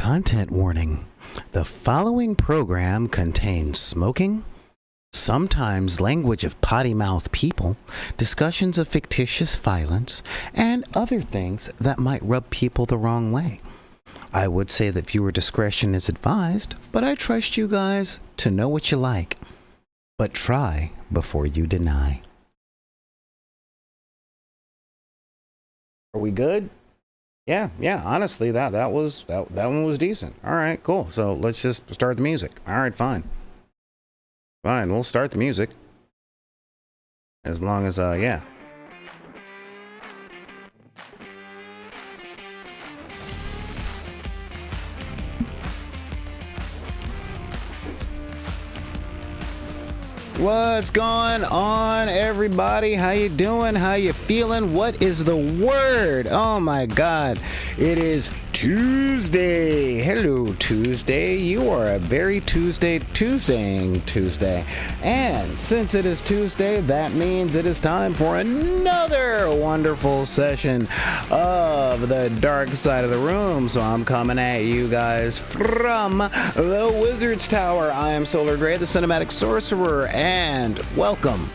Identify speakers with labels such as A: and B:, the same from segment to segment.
A: Content warning. The following program contains smoking, sometimes language of potty mouth people, discussions of fictitious violence, and other things that might rub people the wrong way. I would say that viewer discretion is advised, but I trust you guys to know what you like. But try before you deny. Are we good? Yeah, honestly, that one was decent. All right, cool. So let's just start the music. All right, fine, we'll start the music. As long as, yeah. What's going on, everybody? How you doing? How you feeling? What is the word? Oh my God, it is Tuesday. Hello, Tuesday. You are a very Tuesday. And since it is Tuesday, that means it is time for another wonderful session of the Dark Side of the Room. So I'm coming at you guys from the Wizard's Tower. I am Solar Grey, the Cinematic Sorcerer, and welcome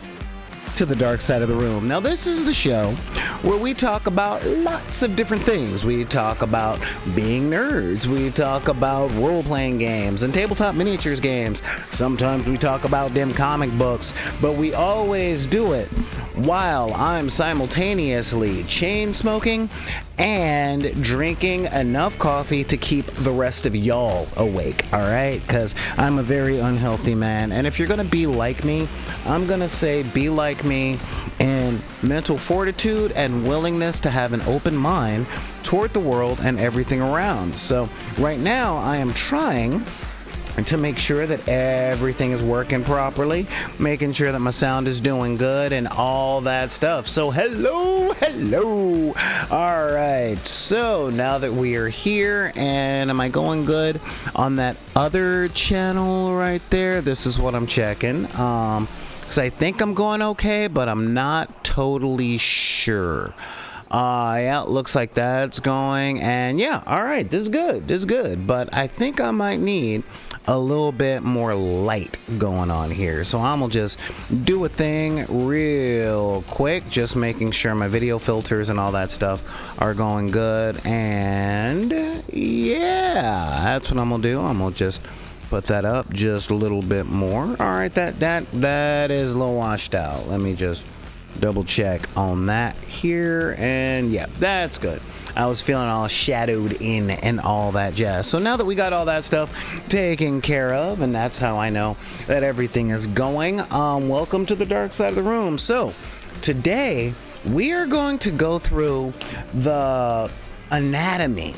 A: to the Dark Side of the Room. Now, this is the show where we talk about lots of different things. We talk about being nerds. We talk about role-playing games and tabletop miniatures games. Sometimes we talk about them comic books, but we always do it while I'm simultaneously chain smoking and drinking enough coffee to keep the rest of y'all awake, all right? Because I'm a very unhealthy man, and if you're gonna be like me, I'm gonna say be like me in mental fortitude and willingness to have an open mind toward the world and everything around. So right now I am trying to make sure that everything is working properly, making sure that my sound is doing good and all that stuff. So hello. All right, so now that we are here, and am I going good on that other channel right there? This is what I'm checking. Because I think I'm going okay, but I'm not totally sure. Yeah, it looks like that's going, and yeah, all right, this is good, but I think I might need a little bit more light going on here, so I'm gonna just do a thing real quick, just making sure my video filters and all that stuff are going good, and yeah, that's what I'm gonna do. I'm gonna just put that up just a little bit more. All right, that is a little washed out. Let me just double check on that here, and yeah, that's good. I was feeling all shadowed in and all that jazz. So now that we got all that stuff taken care of, and that's how I know that everything is going, welcome to the Dark Side of the Room. So today we are going to go through the anatomy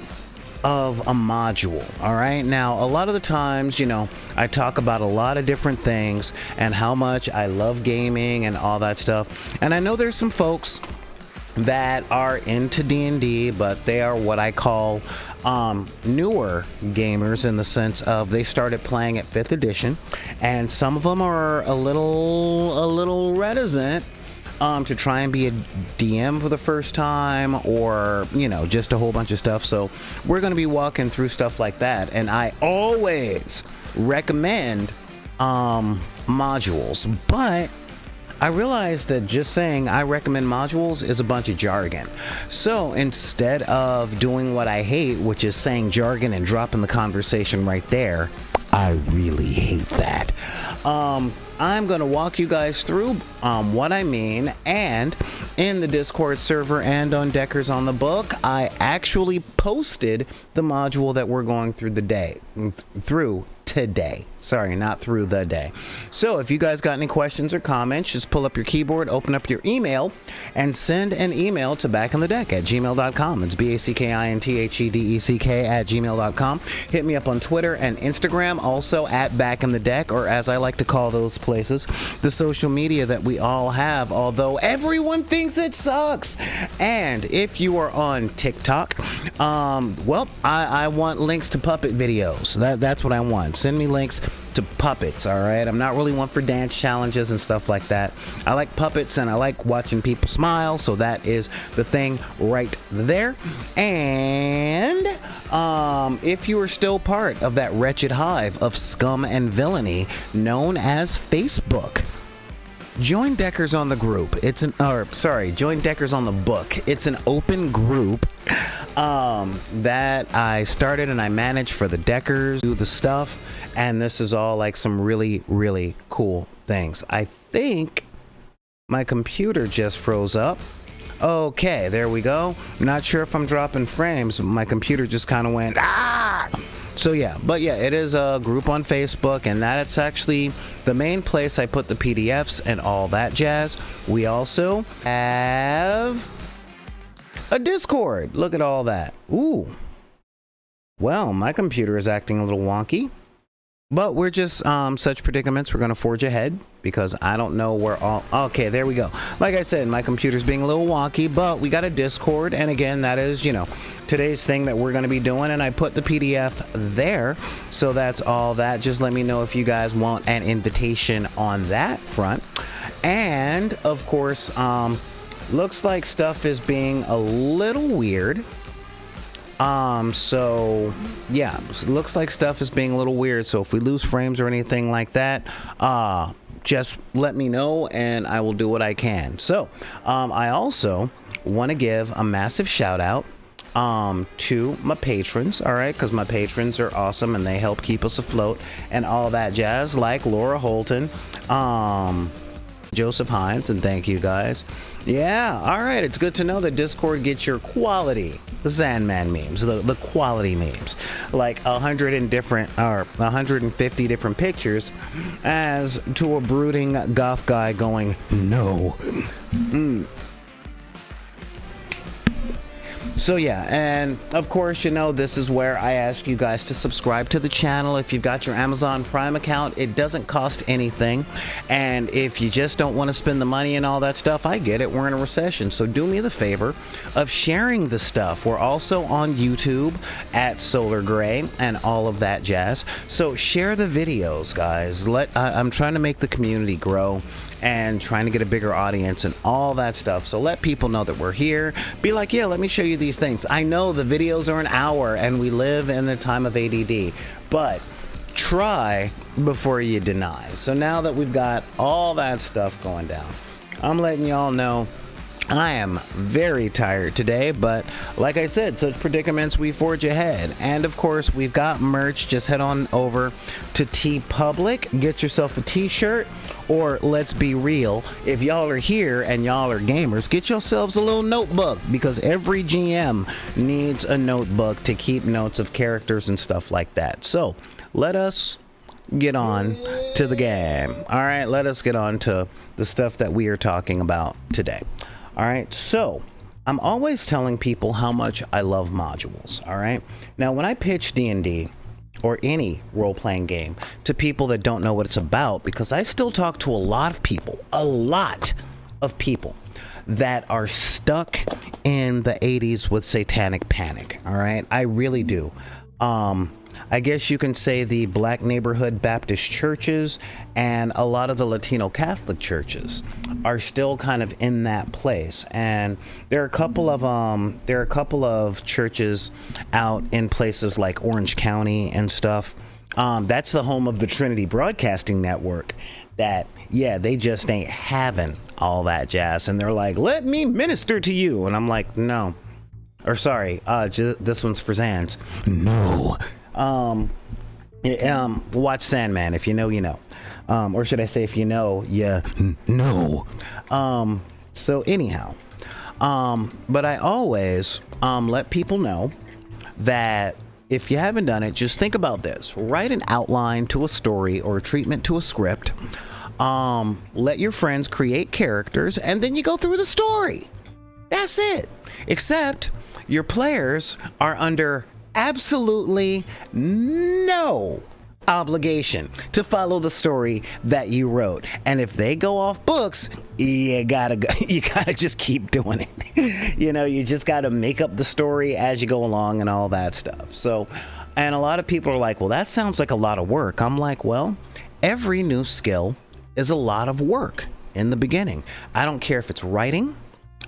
A: of a module. All right, now a lot of the times, you know, I talk about a lot of different things and how much I love gaming and all that stuff, and I know there's some folks that are into D&D, but they are what I call newer gamers, in the sense of they started playing at 5th edition, and some of them are a little reticent to try and be a DM for the first time, or, you know, just a whole bunch of stuff. So we're going to be walking through stuff like that, and I always recommend modules, but I realized that just saying I recommend modules is a bunch of jargon. So instead of doing what I hate, which is saying jargon and dropping the conversation right there, I really hate that. I'm going to walk you guys through what I mean, and in the Discord server and on Deckers on the Book, I actually posted the module that we're going through today. Sorry, not through the day. So if you guys got any questions or comments, just pull up your keyboard, open up your email, and send an email to backinthedeck@gmail.com. It's BACKINTHEDECK@gmail.com. Hit me up on Twitter and Instagram, also at backinthedeck, or as I like to call those places, the social media that we all have, although everyone thinks it sucks. And if you are on TikTok, well, I want links to puppet videos. That's what I want. Send me links to puppets, all right? I'm not really one for dance challenges and stuff like that. I like puppets and I like watching people smile, so that is the thing right there. And if you are still part of that wretched hive of scum and villainy known as Facebook, join Deckers on the group. Join Deckers on the book. It's an open group that I started and I manage for the Deckers, do the stuff, and this is all like some really, really cool things. I think my computer just froze up. Okay, there we go. Not sure if I'm dropping frames. My computer just kind of went, ah! So yeah, but yeah, it is a group on Facebook, and that's actually the main place I put the PDFs and all that jazz. We also have a Discord. Look at all that. Ooh. Well, my computer is acting a little wonky, but we're just such predicaments. We're going to forge ahead because I don't know where all... Okay, there we go. Like I said, my computer's being a little wonky, but we got a Discord, and again, that is, today's thing that we're going to be doing, and I put the PDF there, so that's all that. Just let me know if you guys want an invitation on that front. And of course, looks like stuff is being a little weird. So yeah, looks like stuff is being a little weird, so if we lose frames or anything like that, just let me know and I will do what I can. So I also want to give a massive shout out to my patrons, all right, because my patrons are awesome and they help keep us afloat and all that jazz, like Laura Holton, Joseph Hines, and thank you guys. Yeah, all right, it's good to know that Discord gets your quality Sandman memes, the quality memes, like 150 different pictures, as to a brooding goth guy going, no. So yeah, and of course, this is where I ask you guys to subscribe to the channel. If you've got your Amazon Prime account, it doesn't cost anything. And if you just don't want to spend the money and all that stuff, I get it. We're in a recession. So do me the favor of sharing the stuff. We're also on YouTube at Solar Gray and all of that jazz. So share the videos, guys. I'm trying to make the community grow and trying to get a bigger audience and all that stuff. So let people know that we're here. Be like, yeah, let me show you these things. I know the videos are an hour and we live in the time of ADD, but try before you deny. So now that we've got all that stuff going down, I'm letting y'all know I am very tired today, but like I said, such predicaments, we forge ahead. And of course, we've got merch. Just head on over to TeePublic, get yourself a t-shirt, or let's be real, if y'all are here and y'all are gamers, get yourselves a little notebook, because every GM needs a notebook to keep notes of characters and stuff like that. So let us get on to the game. All right, let us get on to the stuff that we are talking about today. All right, so I'm always telling people how much I love modules, all right? Now, when I pitch D&D or any role-playing game to people that don't know what it's about, because I still talk to a lot of people that are stuck in the 80s with Satanic Panic, all right? I really do. I guess you can say the Black neighborhood Baptist churches and a lot of the Latino Catholic churches are still kind of in that place. And there are a couple of churches out in places like Orange County and stuff. That's the home of the Trinity Broadcasting Network. That, yeah, they just ain't having all that jazz. And they're like, let me minister to you. And I'm like, no. Or sorry, this one's for Zans. No. Watch Sandman. If you know, you know. Or should I say, if you know, yeah, no. So anyhow, but I always let people know that if you haven't done it, just think about this. Write an outline to a story or a treatment to a script. Let your friends create characters, and then you go through the story. That's it. Except your players are under absolutely no obligation to follow the story that you wrote. And if they go off books, you gotta just keep doing it. You just gotta make up the story as you go along and all that stuff. So And a lot of people are like, well, that sounds like a lot of work. I'm like, well, every new skill is a lot of work in the beginning. I don't care if it's writing.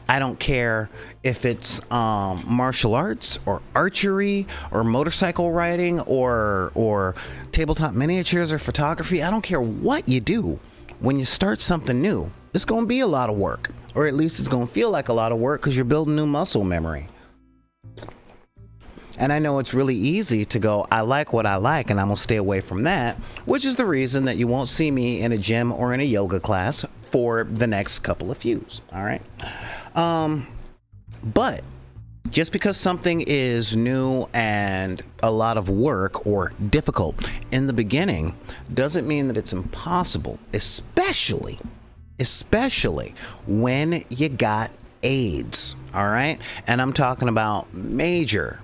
A: I don't care if it's martial arts or archery or motorcycle riding or tabletop miniatures or photography. I don't care what you do. When you start something new, it's going to be a lot of work, or at least it's going to feel like a lot of work because you're building new muscle memory. And I know it's really easy to go, I like what I like, and I'm going to stay away from that, which is the reason that you won't see me in a gym or in a yoga class for the next couple of views. All right. But just because something is new and a lot of work or difficult in the beginning doesn't mean that it's impossible, especially when you got AIDS. All right. And I'm talking about major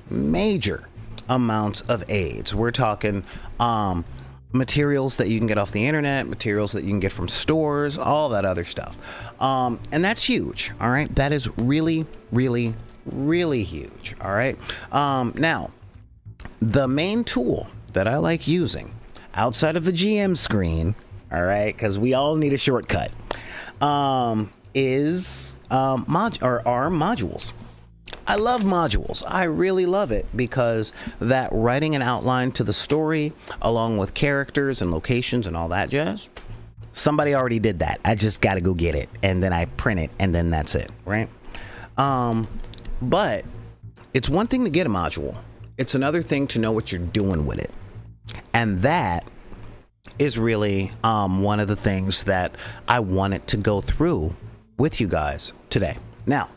A: amounts of AIDS. We're talking materials that you can get off the internet, materials that you can get from stores, all that other stuff. And that's huge. All right. That is really huge. All right. Now, the main tool that I like using outside of the GM screen, all right, because we all need a shortcut, is our modules. I love modules. I really love it because that writing an outline to the story along with characters and locations and all that jazz, somebody already did that. I just got to go get it and then I print it and then that's it, right? But it's one thing to get a module. It's another thing to know what you're doing with it. And that is really one of the things that I wanted to go through with you guys today. Now,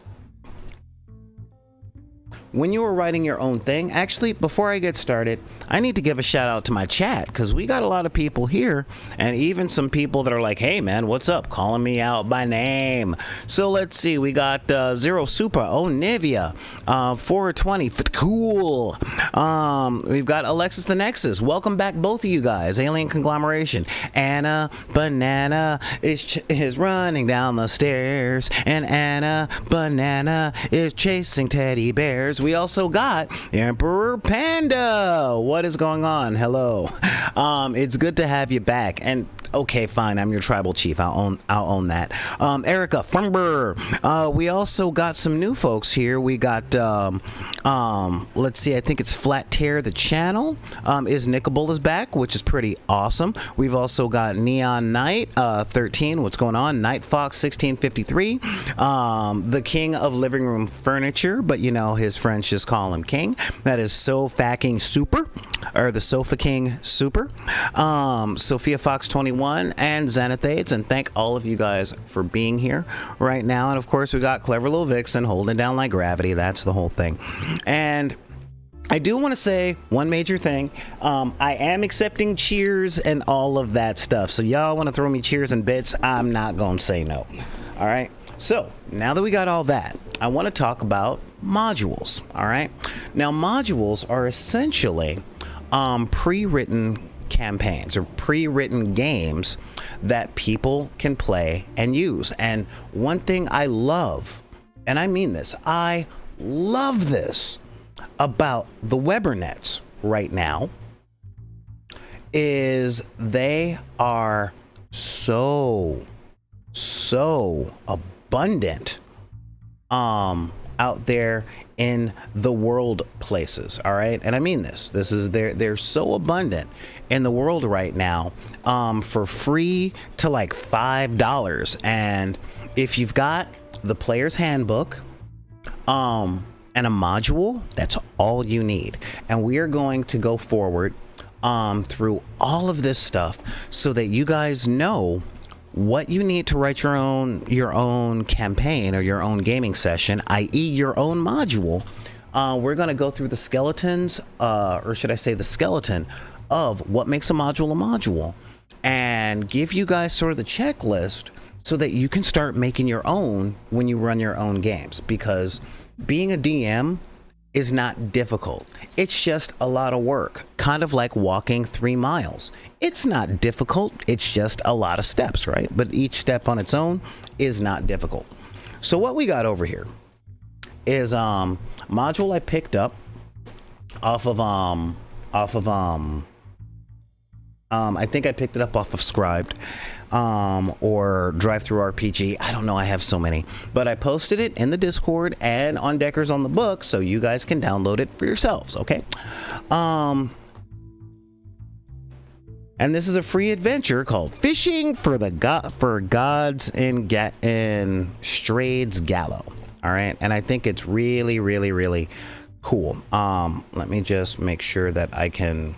A: when you were writing your own thing, actually, before I get started, I need to give a shout out to my chat because we got a lot of people here and even some people that are like, hey, man, what's up? Calling me out by name. So let's see. We got Zero Super, Nivea, 420, cool. We've got Alexis the Nexus. Welcome back, both of you guys. Alien Conglomeration. Anna Banana is running down the stairs and Anna Banana is chasing teddy bears. We also got Emperor Panda. What is going on? Hello. It's good to have you back. And okay, fine. I'm your tribal chief. I'll own that. Erica Frumber. We also got some new folks here. We got let's see. I think it's Flat Tear the channel. Is Nickable is back, which is pretty awesome. We've also got Neon Knight 13. What's going on? Night Fox 1653. The king of living room furniture, but you know his friends just call him King. That is So-Facking Super, or the Sofa King Super. Sophia Fox 21 and Xanathades, and thank all of you guys for being here right now. And of course, we got Clever Little Vixen holding down like gravity. That's the whole thing. And I do want to say one major thing. I am accepting cheers and all of that stuff. So y'all want to throw me cheers and bits, I'm not going to say no. All right. So now that we got all that, I want to talk about modules. All right. Now, modules are essentially pre-written campaigns or pre-written games that people can play and use. And one thing I love, and I mean this, I love this about the Webernets right now, is they are so abundant out there in the world places. All right. And I mean this is they're so abundant in the world right now, for free to like $5. And if you've got the player's handbook, and a module, that's all you need. And we are going to go forward through all of this stuff so that you guys know what you need to write your own campaign or your own gaming session, i.e. your own module. We're going to go through the skeletons, or should I say the skeleton of what makes a module, and give you guys sort of the checklist so that you can start making your own when you run your own games. Because being a DM is not difficult. It's just a lot of work, kind of like walking 3 miles. It's not difficult. It's just a lot of steps, right? But each step on its own is not difficult. So what we got over here is module I picked up off of off of I think I picked it up off of Scribed, or Drive Through RPG. I don't know, I have so many, but I posted it in the Discord and on Deckers on the Book, so you guys can download it for yourselves. Okay. And this is a free adventure called Fishing for Gods in Strades Gallo. All right, and I think it's really, really, really cool. Let me just make sure that I can.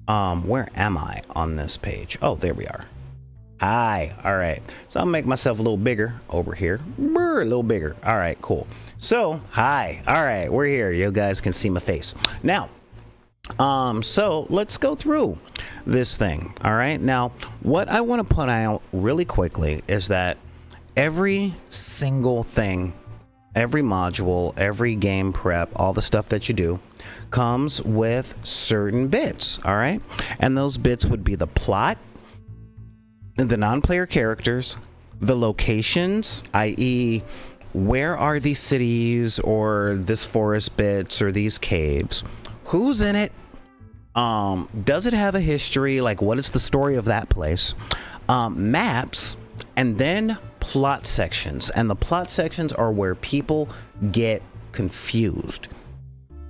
A: Where am I on this page? Oh, there we are. Hi. All right. So I'll make myself a little bigger over here. Brr, a little bigger. All right, cool. So, hi. All right, we're here. You guys can see my face. Now, so let's go through this thing. All right. Now, what I want to point out really quickly is that every single thing, every module, every game prep, all the stuff that you do comes with certain bits. All right. And those bits would be the plot, the non-player characters, the locations, i.e., where are these cities or this forest bits or these caves? Who's in it? Does it have a history? Like, what is the story of that place? Maps, and then plot sections. And the plot sections are where people get confused.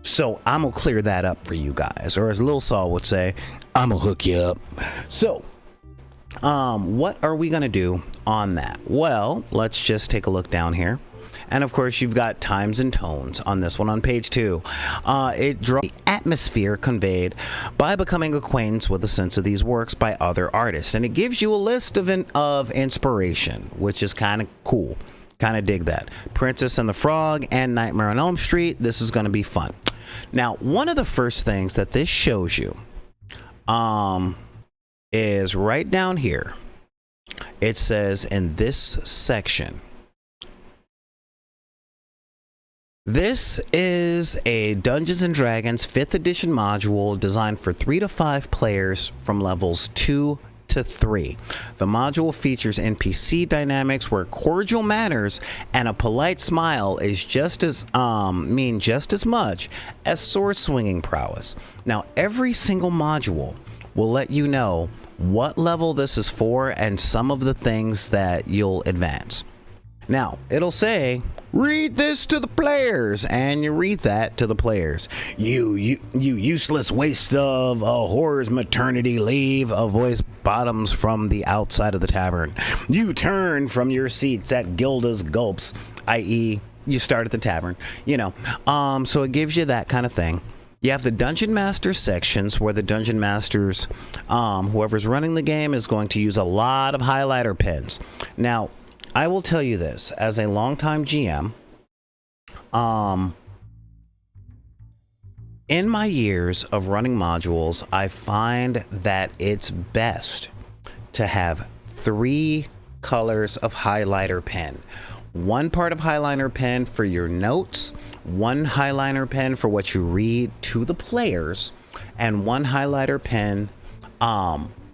A: So I'm gonna clear that up for you guys, or as Lil Saul would say, I'm gonna hook you up. So, what are we gonna do on that? Well, let's just take a look down here. And of course, you've got times and tones on this one on page 2. It draws the atmosphere conveyed by becoming acquainted with the sense of these works by other artists. And it gives you a list of inspiration, which is kind of cool. Kind of dig that. Princess and the Frog and Nightmare on Elm Street. This is going to be fun. Now, one of the first things that this shows you is right down here. It says in this section, this is a Dungeons & Dragons 5th edition module designed for 3 to 5 players from levels 2 to 3. The module features NPC dynamics where cordial manners and a polite smile is just as mean just as much as sword swinging prowess. Now, every single module will let you know what level this is for and some of the things that you'll advance. Now, it'll say, read this to the players, and you read that to the players. You useless waste of a whore's maternity leave, a voice bottoms from the outside of the tavern. You turn from your seats at Gilda's gulps, i.e., you start at the tavern, you know. So it gives you that kind of thing. You have the Dungeon Master sections where the Dungeon Masters, whoever's running the game, is going to use a lot of highlighter pens. Now, I will tell you this, as a longtime GM, in my years of running modules, I find that it's best to have 3 colors of highlighter pen. 1 part of highlighter pen for your notes, 1 highlighter pen for what you read to the players, and 1 highlighter pen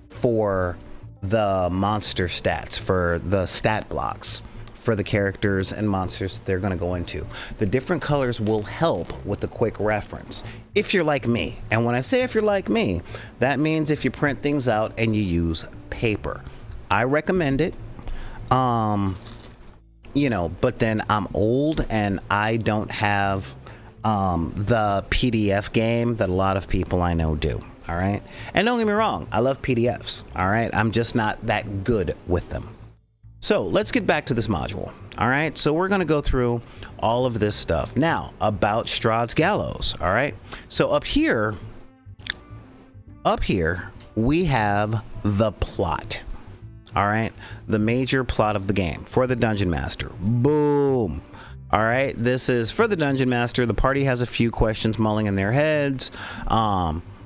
A: for the monster stats, for the stat blocks for the characters and monsters they're going to go into. The different colors will help with the quick reference if you're like me. And when I say if you're like me, that means if you print things out and you use paper. I recommend it. You know, but then I'm old and I don't have the PDF game that a lot of people I know do. All right. And don't get me wrong, I love PDFs. All right. I'm just not that good with them. So let's get back to this module. All right. So we're going to go through all of this stuff now about Strades Gallows. All right. So up here, we have the plot. All right. The major plot of the game for the Dungeon Master. Boom. All right. This is for the Dungeon Master. The party has a few questions mulling in their heads.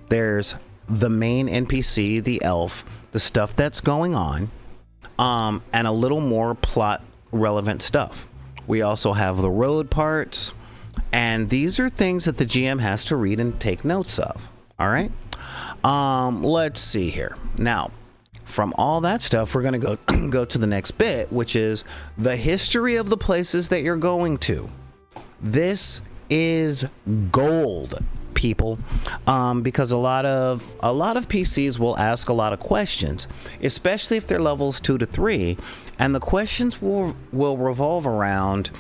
A: There's the main NPC, the elf, the stuff that's going on, and a little more plot relevant stuff. We also have the road parts, and these are things that the GM has to read and take notes of. All right. Let's see here. Now, from all that stuff, we're going to go to the next bit, which is the history of the places that you're going to. This is gold. people, because a lot of PCs will ask a lot of questions, especially if they're levels 2 to 3, and the questions will revolve around,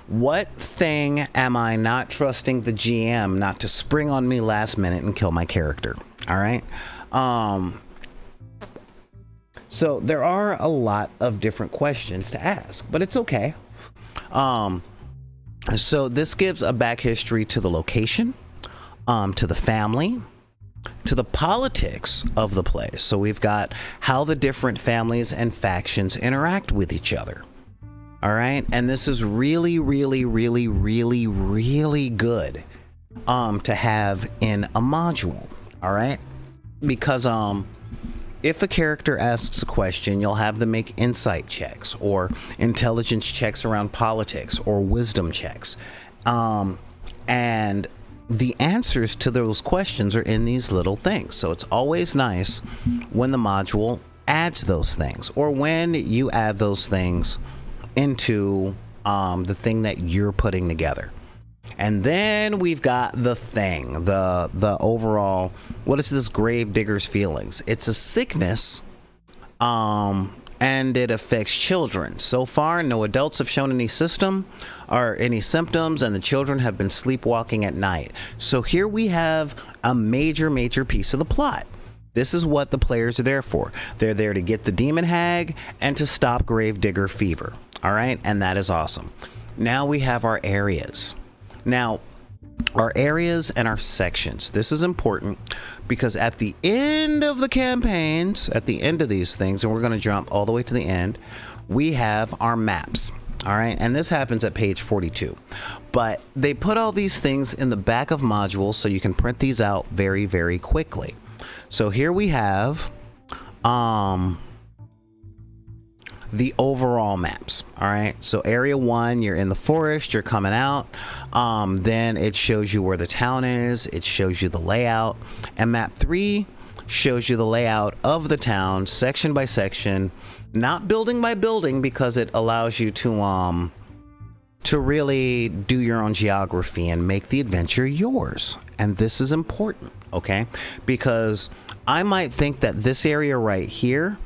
A: what thing am I not trusting the GM not to spring on me last minute and kill my character? All right. So there are a lot of different questions to ask, but it's okay. So this gives a back history to the location, to the family, to the politics of the place. So we've got how the different families and factions interact with each other. All right. And this is really, really, really, really, really good to have in a module. All right. Because if a character asks a question, you'll have them make insight checks or intelligence checks around politics or wisdom checks. And the answers to those questions are in these little things. So it's always nice when the module adds those things, or when you add those things into the thing that you're putting together. And then we've got the thing, the overall, what is this Gravedigger's feelings? It's a sickness, and it affects children. So far, no adults have shown any symptoms, and the children have been sleepwalking at night. So here we have a major piece of the plot. This is what the players are there for. They're there to get the demon hag and to stop Gravedigger fever. All right, and that is awesome. Now we have our areas. Now, our areas and our sections. This is important because at the end of the campaigns, at the end of these things, and we're going to jump all the way to the end, we have our maps. All right. And this happens at page 42. But they put all these things in the back of modules so you can print these out very, very quickly. So here we have the overall maps. All right. So area 1, you're in the forest, you're coming out. Then it shows you where the town is. It shows you the layout. And map 3 shows you the layout of the town section by section, not building by building, because it allows you to really do your own geography and make the adventure yours. And this is important. Okay. Because I might think that this area right here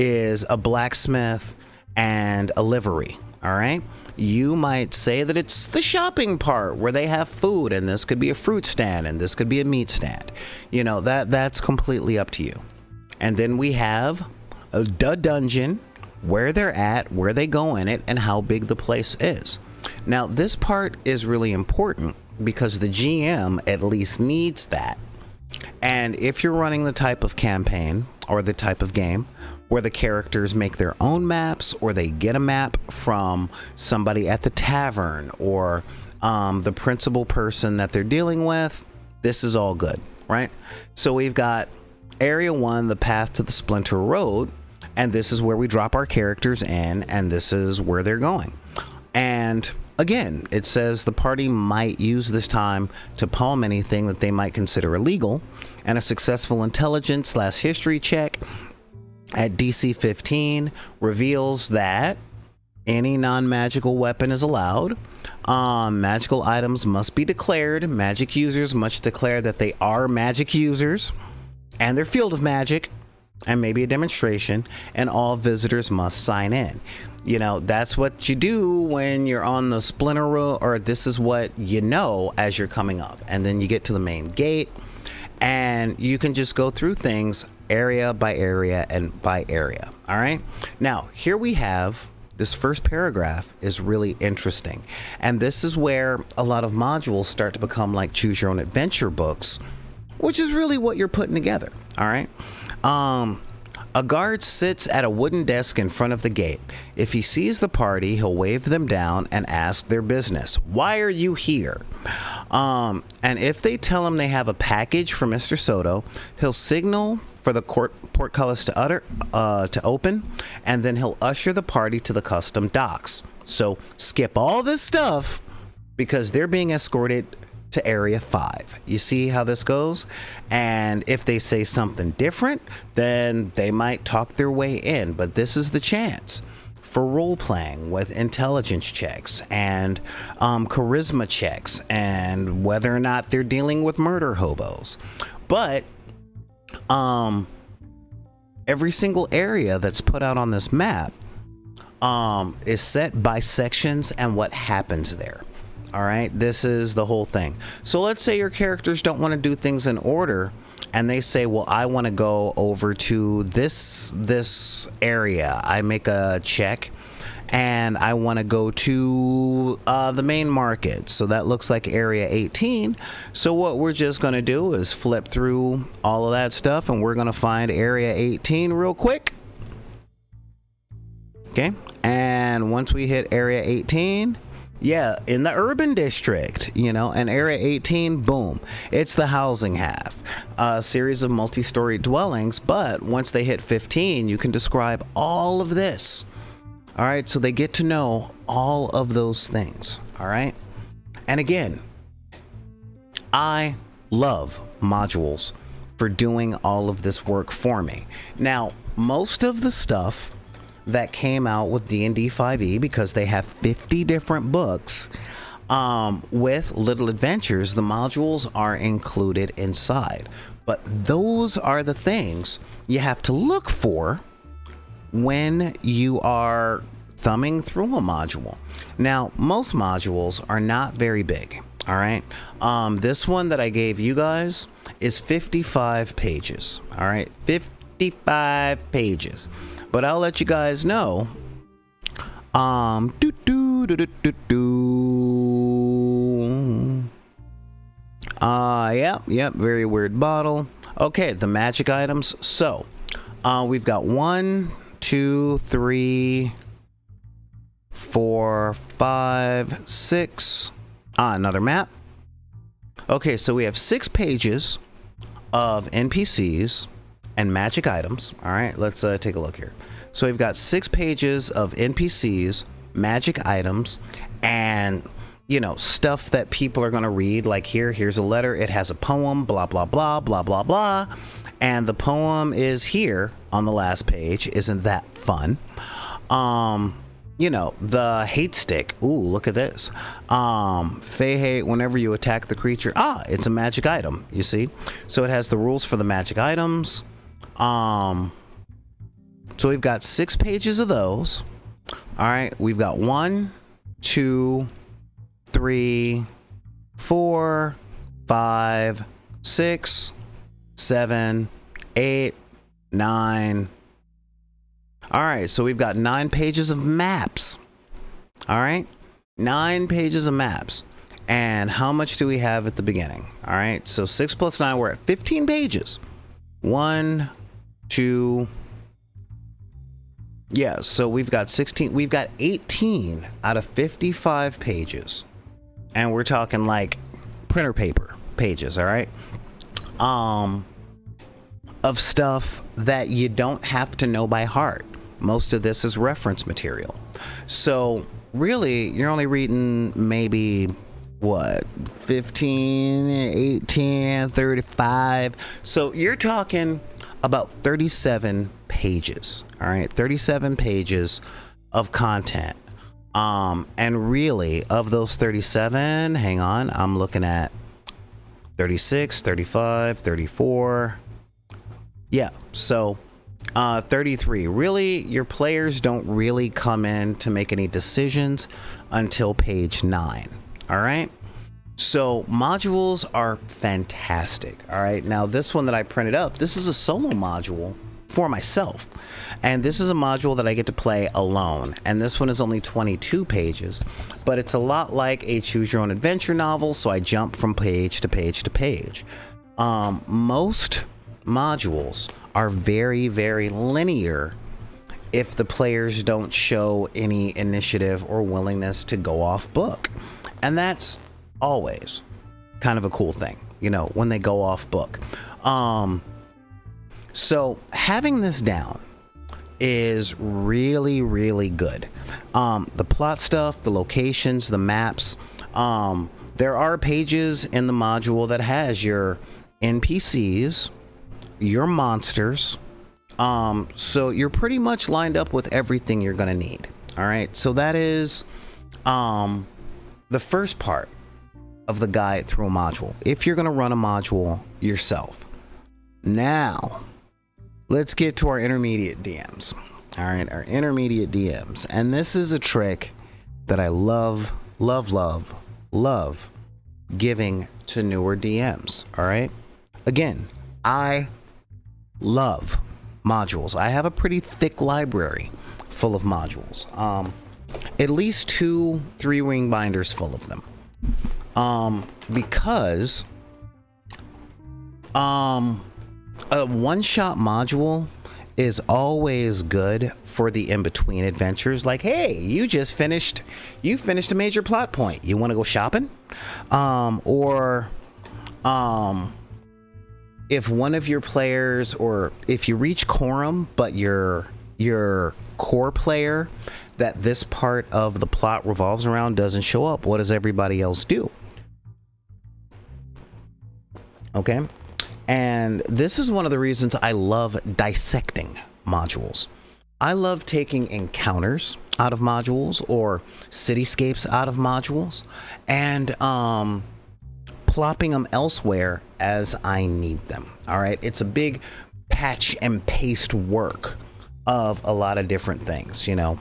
A: is a blacksmith and a livery. All right. You might say that it's the shopping part where they have food, and this could be a fruit stand and this could be a meat stand. You know, that's completely up to you. And then we have the dungeon, where they're at, where they go in it, and how big the place is. Now, this part is really important because the GM at least needs that. And if you're running the type of campaign or the type of game where the characters make their own maps, or they get a map from somebody at the tavern, or the principal person that they're dealing with, this is all good, right? So we've got area 1, the path to the Splinter Road, and this is where we drop our characters in, and this is where they're going. And again, it says the party might use this time to palm anything that they might consider illegal, and a successful intelligence/history check at DC 15 reveals that any non-magical weapon is allowed. Magical items must be declared. Magic users must declare that they are magic users and their field of magic, and maybe a demonstration, and all visitors must sign in. You know, that's what you do when you're on the Splinter Road, or this is what you know as you're coming up. And then you get to the main gate, and you can just go through things area by area and by area. All right. Now, here we have this first paragraph is really interesting. And this is where a lot of modules start to become like choose your own adventure books, which is really what you're putting together. All right. A guard sits at a wooden desk in front of the gate. If he sees the party, he'll wave them down and ask their business. Why are you here? And if they tell him they have a package for Mr. Soto, he'll signal for the portcullis to open, and then he'll usher the party to the custom docks. So skip all this stuff because they're being escorted to area 5. You see how this goes? And if they say something different, then they might talk their way in, but this is the chance for role playing with intelligence checks and charisma checks and whether or not they're dealing with murder hobos. But every single area that's put out on this map is set by sections and what happens there. All right, this is the whole thing. So let's say your characters don't want to do things in order, and they say, well, I want to go over to this area. I make a check and I want to go to the main market. So that looks like area 18. So what we're just going to do is flip through all of that stuff, and we're going to find area 18 real quick. Okay, and once we hit area 18, yeah, in the urban district, you know, and area 18, boom, it's the housing half, a series of multi-story dwellings. But once they hit 15, you can describe all of this. All right, so they get to know all of those things. All right, and again, I love modules for doing all of this work for me. Now, most of the stuff that came out with D&D 5e, because they have 50 different books with Little Adventures, the modules are included inside. But those are the things you have to look for when you are thumbing through a module. Now, most modules are not very big. All right, this one that I gave you guys is 55 pages. All right, 55 pages. But I'll let you guys know. Yep, very weird bottle. Okay, the magic items. So, we've got 1, 2, 3, 4, 5, 6. Another map. Okay, so we have 6 pages of NPCs and magic items. All right, let's take a look here. So we've got 6 pages of NPCs, magic items, and, you know, stuff that people are going to read. Like here's a letter. It has a poem, blah, blah, blah, blah, blah, blah. And the poem is here on the last page. Isn't that fun? You know, the hate stick. Ooh, look at this. Fey hate whenever you attack the creature. It's a magic item, you see? So it has the rules for the magic items. So we've got 6 pages of those. All right, we've got 1, 2, 3, 4, 5, 6, 7, 8, 9. All right, so we've got 9 pages of maps. All right, 9 pages of maps. And how much do we have at the beginning? All right, so 6 plus 9, we're at 15 pages. 1, 2, yeah, so we've got 16, we've got 18 out of 55 pages. And we're talking like printer paper pages, all right? Of stuff that you don't have to know by heart. Most of this is reference material. So really, you're only reading maybe, what, 15, 18, 35. So you're talking about 37 pages, all right? 37 pages of content. And really, of those 37, hang on, I'm looking at 36, 35, 34. Yeah, so 33. Really, your players don't really come in to make any decisions until page 9, all right? So modules are fantastic. All right, now this one that I printed up, this is a solo module for myself, and this is a module that I get to play alone, and this one is only 22 pages, but it's a lot like a choose your own adventure novel, so I jump from page to page to page. Most modules are very, very linear if the players don't show any initiative or willingness to go off book, and that's always kind of a cool thing, you know, when they go off book. So having this down is really, really good. The plot stuff, the locations, the maps, there are pages in the module that has your NPCs, your monsters, so you're pretty much lined up with everything you're gonna need. All right, so that is the first part of the guide through a module. If you're going to run a module yourself. Now, let's get to our intermediate DMs. All right, our intermediate DMs. And this is a trick that I love giving to newer DMs. All right. Again, I love modules. I have a pretty thick library full of modules. At least 2-3 ring binders full of them. Because a one-shot module is always good for the in-between adventures. Like, hey, you finished a major plot point. You want to go shopping? If one of your players, or if you reach quorum, but your core player that this part of the plot revolves around doesn't show up, what does everybody else do? Okay. And this is one of the reasons I love dissecting modules. I love taking encounters out of modules or cityscapes out of modules and plopping them elsewhere as I need them. All right. It's a big patch and paste work of a lot of different things, you know.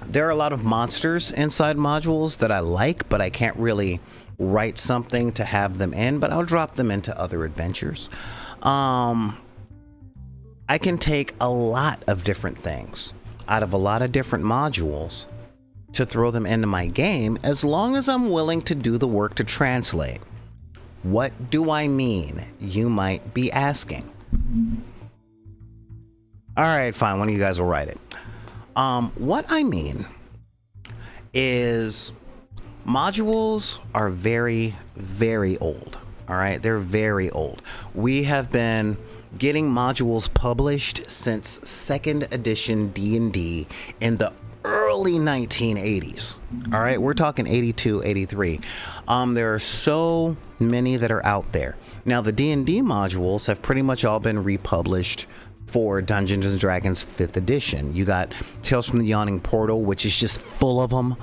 A: There are a lot of monsters inside modules that I like, but I can't really write something to have them in, but I'll drop them into other adventures. I can take a lot of different things out of a lot of different modules to throw them into my game, as long as I'm willing to do the work to translate. What do I mean? You might be asking. All right, fine. One of you guys will write it. What I mean is modules are very, very old. All right, they're very old. We have been getting modules published since 2nd edition D&D in the early 1980s. All right, we're talking 82, 83. There are so many that are out there. Now, the D&D modules have pretty much all been republished for Dungeons and Dragons 5th edition. You got Tales from the Yawning Portal, which is just full of them.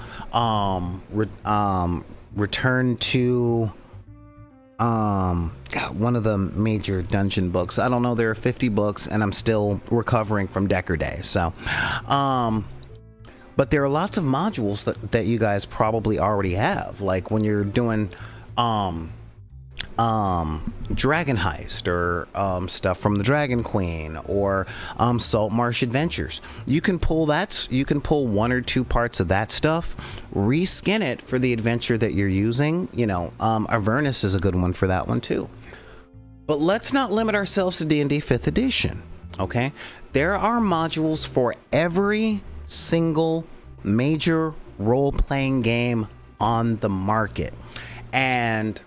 A: Return to one of the major dungeon books. I don't know, there are 50 books and I'm still recovering from Decker Day. So, but there are lots of modules that you guys probably already have. Like when you're doing Dragon Heist or stuff from the Dragon Queen or Saltmarsh Adventures. You can pull 1 or 2 parts of that stuff, reskin it for the adventure that you're using. You know, Avernus is a good one for that one too. But let's not limit ourselves to D&D 5th edition. Okay, there are modules for every single major role-playing game on the market, and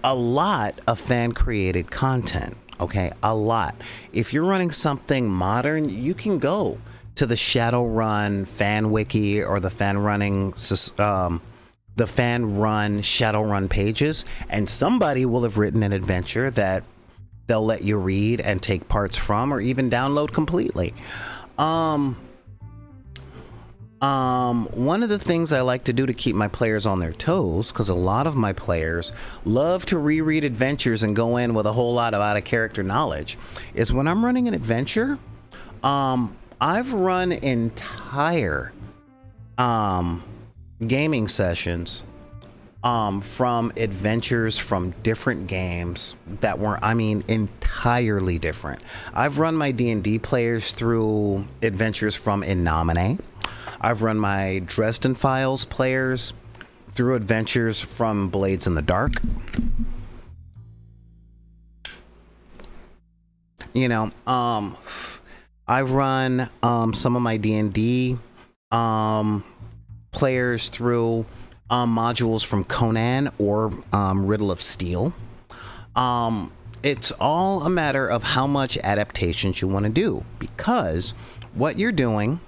A: a lot of fan-created content. Okay, a lot. If you're running something modern, you can go to the Shadowrun fan wiki or the fan run Shadowrun pages, and somebody will have written an adventure that they'll let you read and take parts from, or even download completely. One of the things I like to do to keep my players on their toes, because a lot of my players love to reread adventures and go in with a whole lot of out of character knowledge, is when I'm running an adventure, I've run entire gaming sessions from adventures from different games that were, entirely different. I've run my D&D players through adventures from Innomine. I've run my Dresden Files players through adventures from Blades in the Dark. You know, I've run some of my D&D players through modules from Conan or Riddle of Steel. It's all a matter of how much adaptations you want to do, because what you're doing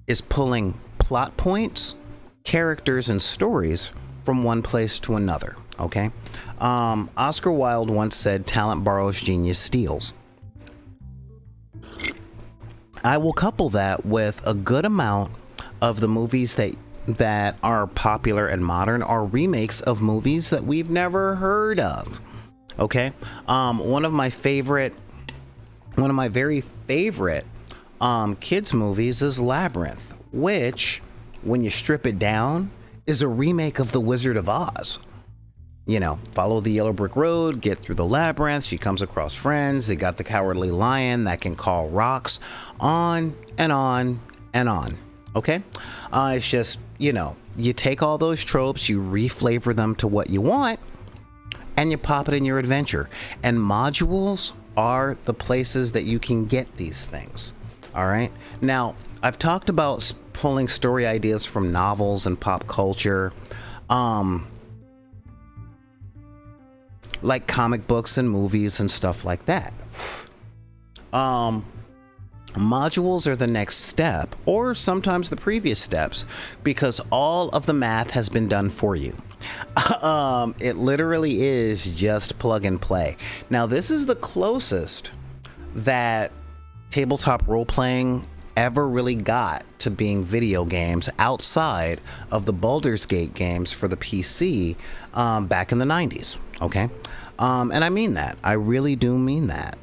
A: is pulling plot points, characters, and stories from one place to another. Okay. Oscar Wilde once said, "Talent borrows, genius steals." I will couple that with a good amount of the movies that are popular and modern are remakes of movies that we've never heard of. Okay, one of my very favorite kids movies is Labyrinth, which, when you strip it down, is a remake of The Wizard of Oz. You know, follow the yellow brick road, get through the labyrinth, she comes across friends, they got the cowardly lion that can call rocks, on and on and on. Okay, it's just, you know, you take all those tropes, you reflavor them to what you want, and you pop it in your adventure. And modules are the places that you can get these things. All right, now I've talked about pulling story ideas from novels and pop culture, like comic books and movies and stuff like that. Modules are the next step, or sometimes the previous steps, because all of the math has been done for you. It literally is just plug and play. Now, this is the closest that tabletop role-playing ever really got to being video games outside of the Baldur's Gate games for the PC back in the 90s. Okay, and I mean that. I really do mean that.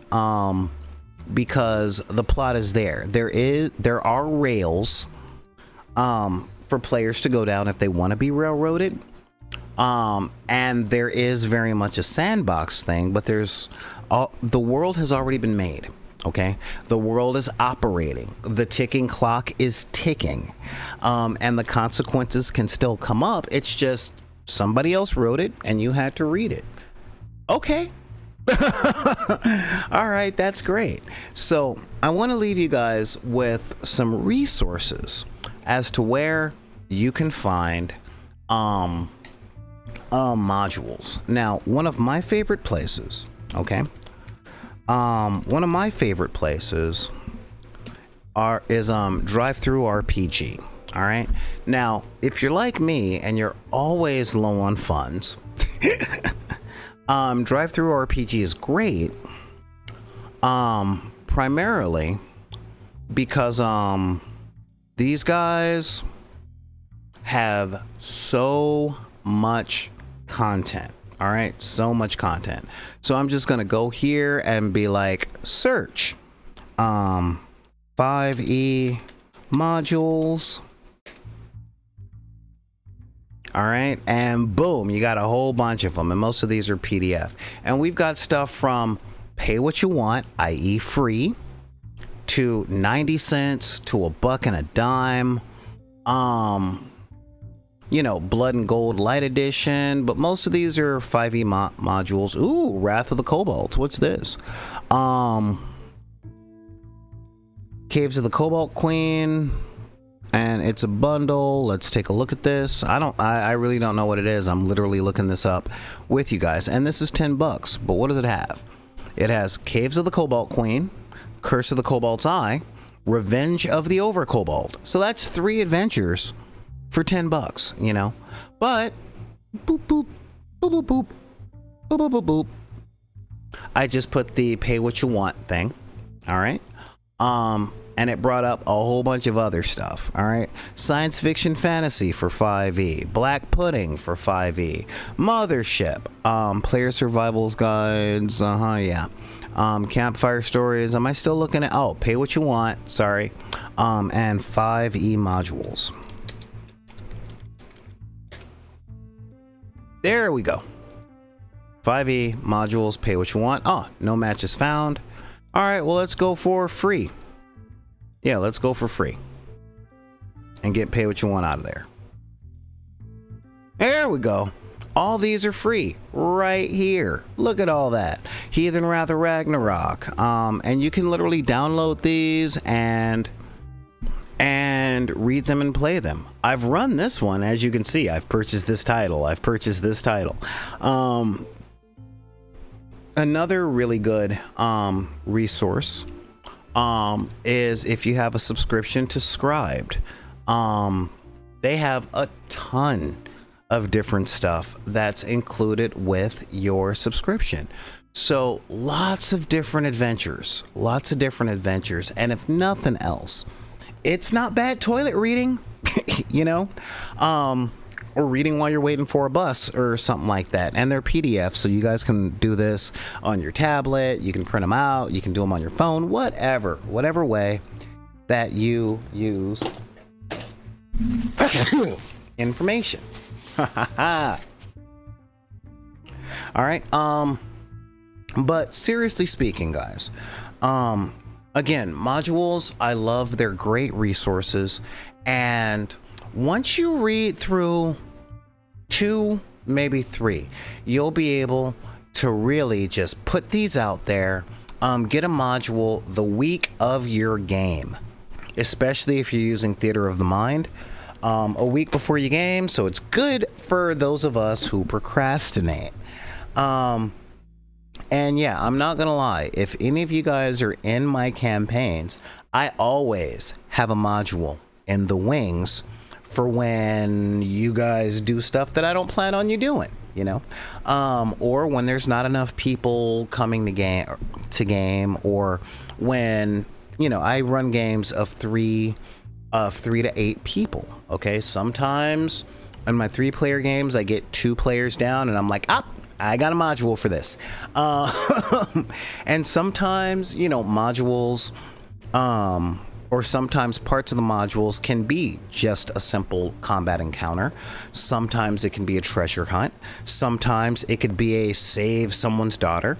A: Because the plot is there. There are rails for players to go down if they want to be railroaded. And there is very much a sandbox thing, but the world has already been made. Okay, the world is operating. The ticking clock is ticking, and the consequences can still come up. It's just somebody else wrote it, and you had to read it. Okay. All right, that's great. So I want to leave you guys with some resources as to where you can find modules. Now, one of my favorite places, okay, is DriveThruRPG. All right. Now, if you're like me and you're always low on funds, DriveThruRPG is great, primarily because these guys have so much content. All right, so much content. So I'm just gonna go here and be like, search 5e modules. All right, and boom, you got a whole bunch of them, and most of these are PDF. And we've got stuff from pay what you want, i.e. free, to 90 cents to $1 and a dime. You know, Blood and Gold Light Edition, but most of these are 5e modules. Ooh, Wrath of the Kobolds. What's this? Caves of the Cobalt Queen. And it's a bundle. Let's take a look at this. I really don't know what it is. I'm literally looking this up with you guys. And this is $10. But what does it have? It has Caves of the Cobalt Queen, Curse of the Cobalt's Eye, Revenge of the Overkobold. So that's 3 adventures for $10, you know. But boop boop boop boop boop boop boop boop boop. I just put the pay what you want thing. All right. And it brought up a whole bunch of other stuff. All right. Science Fiction Fantasy for 5e. Black Pudding for 5e. Mothership. Player Survivals Guides. Yeah. Campfire Stories. Am I still looking at... Oh, Pay What You Want. Sorry. And 5e modules. There we go. 5e modules. Pay What You Want. Oh, no matches found. All right. Well, let's go for free. Yeah, let's go for free and get Pay What You Want out of there. There we go. All these are free right here. Look at all that. Heathen Wrath of Ragnarok. And you can literally download these and read them and play them. I've run this one, as you can see. I've purchased this title. Another really good resource is if you have a subscription to Scribd. They have a ton of different stuff that's included with your subscription. So lots of different adventures. And if nothing else, it's not bad toilet reading. you know, or reading while you're waiting for a bus or something like that. And they're PDFs, so you guys can do this on your tablet. You can print them out. You can do them on your phone. Whatever way that you use information. All right. But seriously speaking, guys, again, modules, I love, they're great resources. And once you read through 2, maybe 3, you'll be able to really just put these out there. Get a module the week of your game, especially if you're using Theater of the Mind, a week before your game. So it's good for those of us who procrastinate. And yeah, I'm not gonna lie, if any of you guys are in my campaigns, I always have a module in the wings for when you guys do stuff that I don't plan on you doing, you know, or when there's not enough people coming to game, or when, you know, I run games of 3 to 8 people. Okay, sometimes in my 3-player games I get 2 players down and I'm like, I got a module for this. And sometimes, you know, modules, or sometimes parts of the modules can be just a simple combat encounter. Sometimes it can be a treasure hunt. Sometimes it could be a save someone's daughter.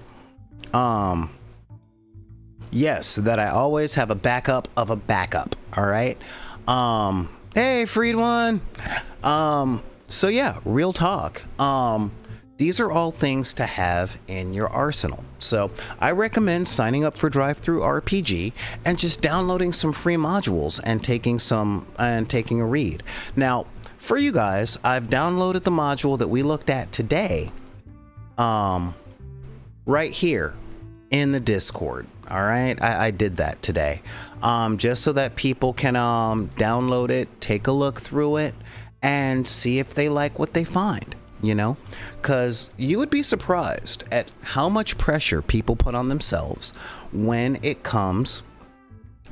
A: Yes, that I always have a backup of a backup. All right. Hey, freed one. So yeah, real talk. These are all things to have in your arsenal. So I recommend signing up for DriveThruRPG and just downloading some free modules and taking a read. Now, for you guys, I've downloaded the module that we looked at today, right here in the Discord. All right, I did that today, just so that people can download it, take a look through it, and see if they like what they find. You know, because you would be surprised at how much pressure people put on themselves when it comes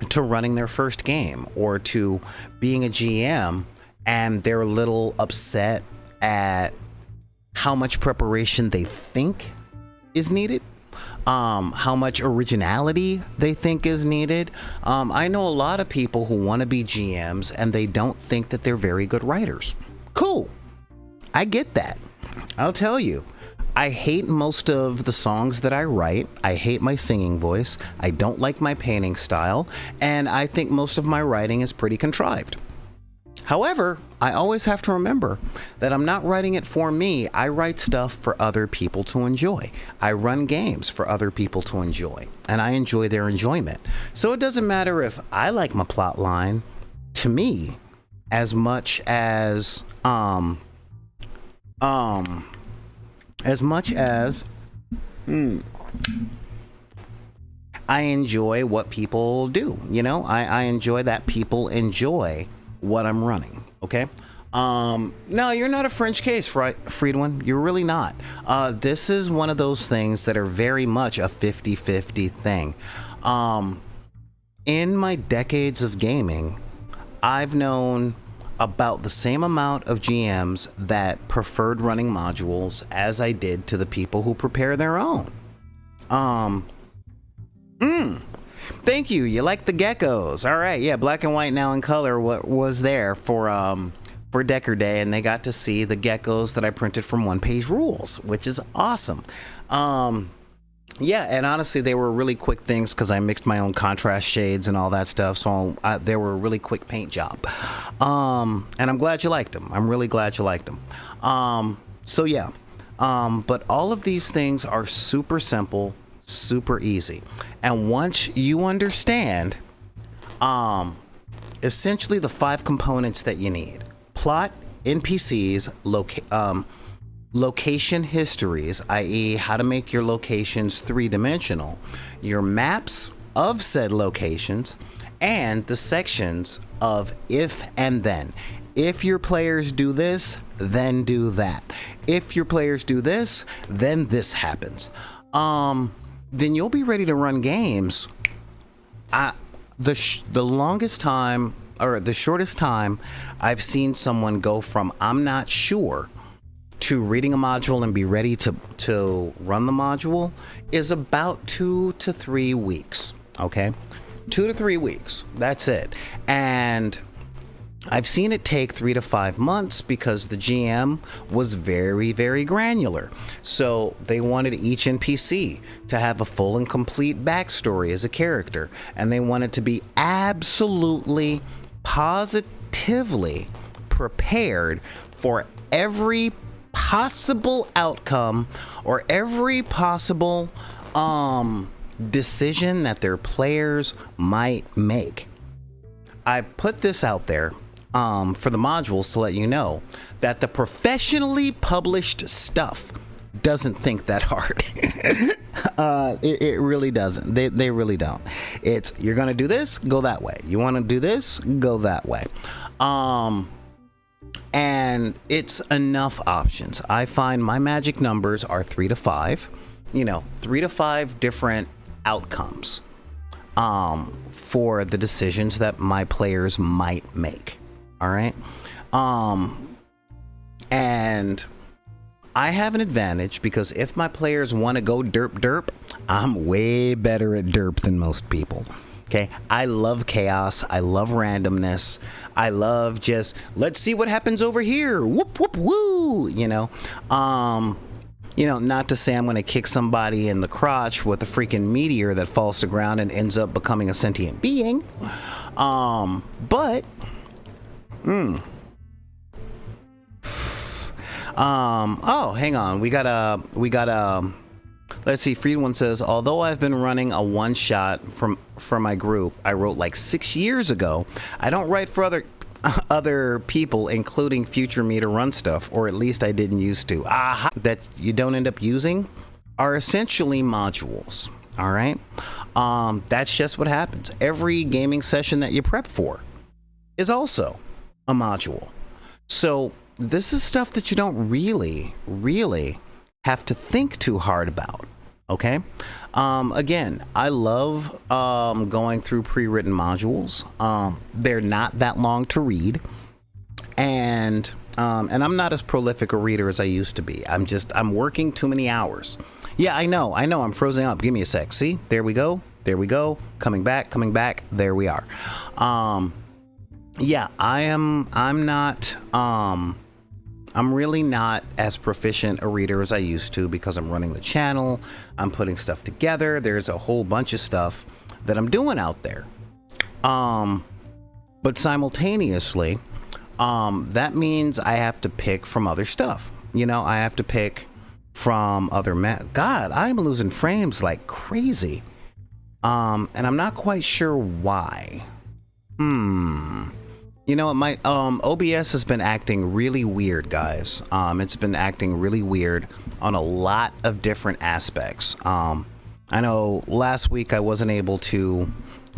A: to running their first game or to being a GM, and they're a little upset at how much preparation they think is needed, how much originality they think is needed. I know a lot of people who want to be GMs and they don't think that they're very good writers. Cool. I get that. I'll tell you, I hate most of the songs that I write. I hate my singing voice. I don't like my painting style. And I think most of my writing is pretty contrived. However, I always have to remember that I'm not writing it for me. I write stuff for other people to enjoy. I run games for other people to enjoy, and I enjoy their enjoyment. So it doesn't matter if I like my plot line, to me, as much as I enjoy what people do. You know, I enjoy that people enjoy what I'm running. Okay. No, you're not a French case, freed one. You're really not. This is one of those things that are very much a 50-50 thing. In my decades of gaming, I've known about the same amount of GMs that preferred running modules as I did to the people who prepare their own. Thank you. You like the geckos. All right. Yeah. Black and White Now in Color was there for Decker Day, and they got to see the geckos that I printed from One Page Rules, which is awesome. Yeah, and honestly, they were really quick things because I mixed my own contrast shades and all that stuff, so they were a really quick paint job. And I'm glad you liked them. I'm really glad you liked them. So yeah, but all of these things are super simple, super easy. And once you understand, essentially the 5 components that you need: plot, NPCs, location histories, i.e. how to make your locations 3-dimensional, your maps of said locations, and the sections of if and then. If your players do this, then do that. If your players do this, then this happens. Then you'll be ready to run games. The longest time or the shortest time I've seen someone go from I'm not sure to reading a module and be ready to run the module is about 2 to 3 weeks. Okay, 2 to 3 weeks. That's it. And I've seen it take 3 to 5 months because the GM was very, very granular. So they wanted each NPC to have a full and complete backstory as a character, and they wanted to be absolutely, positively prepared for every possible outcome or every possible decision that their players might make. I put this out there for the modules to let you know that the professionally published stuff doesn't think that hard. It really doesn't. They really don't. It's, you're gonna do this, go that way. You want to do this, go that way. And it's enough options. I find my magic numbers are 3 to 5. 3 to 5 different outcomes for the decisions that my players might make. All right. And I have an advantage because if my players want to go derp, I'm way better at derp than most people. Okay. I love chaos. I love randomness. I love just, let's see what happens over here. Whoop, whoop, woo. Not to say I'm going to kick somebody in the crotch with a freaking meteor that falls to ground and ends up becoming a sentient being. But oh, hang on. We got let's see. Freed One says, although I've been running a one shot for my group I wrote like 6 years ago, I don't write for other people, including future me, to run stuff, or at least I didn't used to. That you don't end up using are essentially modules. All right. That's just what happens. Every gaming session that you prep for is also a module. So this is stuff that you don't really have to think too hard about. Okay. Again, I love going through pre-written modules. They're not that long to read, and I'm not as prolific a reader as I used to be. I'm working too many hours. Yeah, I know, I'm frozen up. Give me a sec. See, there we go. Coming back. There we are. Yeah, I'm really not as proficient a reader as I used to because I'm running the channel. I'm putting stuff together. There's a whole bunch of stuff that I'm doing out there. But simultaneously, that means I have to pick from other stuff. I have to pick from other God, I'm losing frames like crazy. And I'm not quite sure why. My OBS has been acting really weird, guys. It's been acting really weird on a lot of different aspects. I know last week I wasn't able to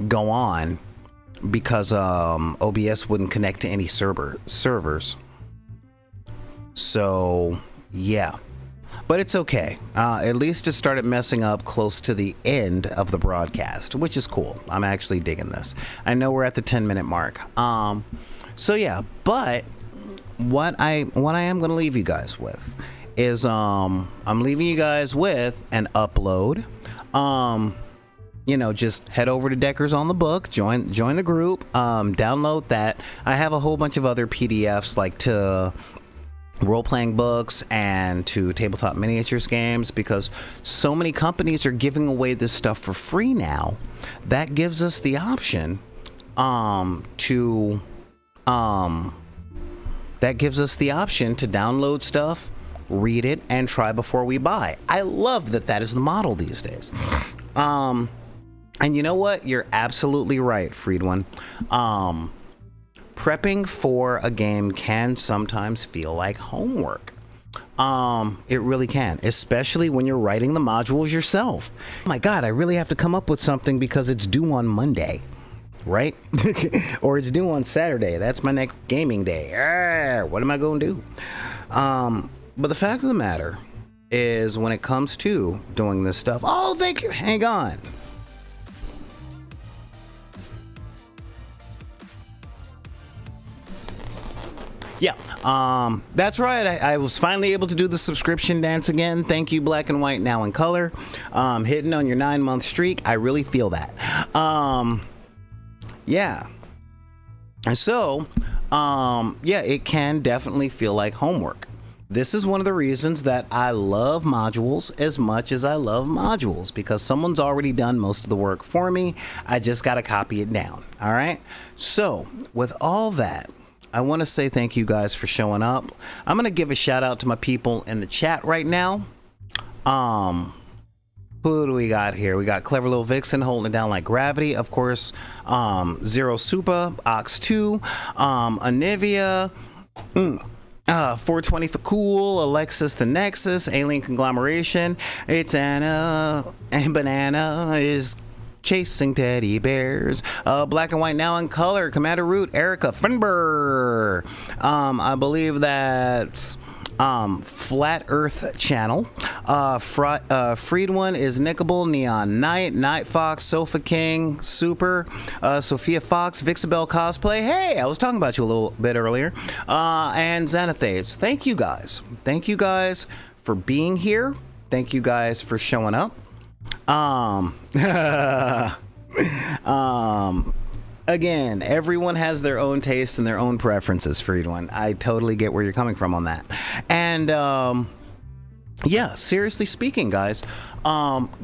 A: go on because OBS wouldn't connect to any servers. So, yeah. But it's okay. At least it started messing up close to the end of the broadcast, which is cool. I'm actually digging this. I know we're at the 10-minute mark. So yeah, but what I am going to leave you guys with is I'm leaving you guys with an upload. Just head over to Deckers on the Book, join the group, download that. I have a whole bunch of other PDFs like to role-playing books and to tabletop miniatures games, because so many companies are giving away this stuff for free now. That gives us the option to download stuff, read it, and try before we buy. I love that is the model these days. And you know what? You're absolutely right, Freed One. Prepping for a game can sometimes feel like homework. It really can, especially when you're writing the modules yourself. Oh my God, I really have to come up with something because it's due on Monday, right? Or it's due on Saturday. That's my next gaming day. What am I going to do? But the fact of the matter is, when it comes to doing this stuff, oh, thank you. Hang on. Yeah, that's right. I was finally able to do the subscription dance again. Thank you, Black and White, now in color. Hitting on your 9-month streak. I really feel that. Yeah. And so, yeah, it can definitely feel like homework. This is one of the reasons that I love modules as much as I love modules, because someone's already done most of the work for me. I just got to copy it down. All right. So with all that, I want to say thank you guys for showing up. I'm going to give a shout out to my people in the chat right now. Who do we got here? We got Clever Little Vixen holding it down like gravity. Of course, Zero Supa, Ox2, Anivia, 420 for Cool, Alexis the Nexus, Alien Conglomeration, It's Anna, and Banana is chasing teddy bears. Black and White now in color, Commander Root, Erica Finber. I believe that's Flat Earth Channel. Freed One is Nickable, Neon Knight, Night Fox, Sofa King, Super, Sophia Fox, Vixabel Cosplay. Hey, I was talking about you a little bit earlier. And Xanathades. Thank you guys. Thank you guys for being here. Thank you guys for showing up. Again, everyone has their own taste and their own preferences, Freed One. I totally get where you're coming from on that. And, yeah, seriously speaking, guys,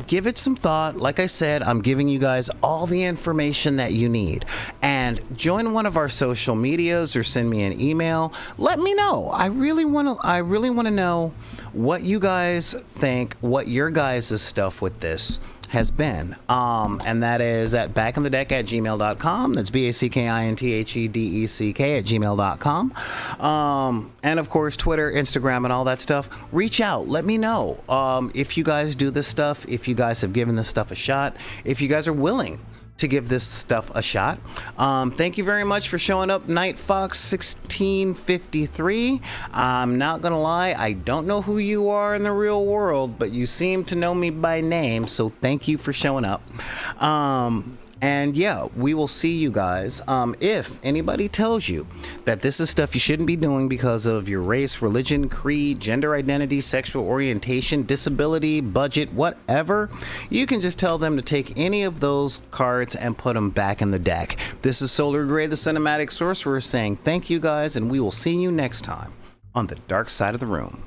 A: give it some thought. Like I said, I'm giving you guys all the information that you need. And join one of our social medias or send me an email. Let me know. I really want to know what you guys think, what your guys' stuff with this has been. And that is at backinthedeck@gmail.com. That's BACKINTHEDECK@gmail.com. And of course, Twitter, Instagram, and all that stuff. Reach out. Let me know if you guys do this stuff, if you guys have given this stuff a shot, if you guys are willing to give this stuff a shot. Thank you very much for showing up, Night Fox 1653. I'm not gonna lie, I don't know who you are in the real world, but you seem to know me by name, so thank you for showing up. And yeah, we will see you guys. If anybody tells you that this is stuff you shouldn't be doing because of your race, religion, creed, gender identity, sexual orientation, disability, budget, whatever, you can just tell them to take any of those cards and put them back in the deck. This is Solar Grey, the Cinematic Sorcerer, saying thank you guys, and we will see you next time on the dark side of the room.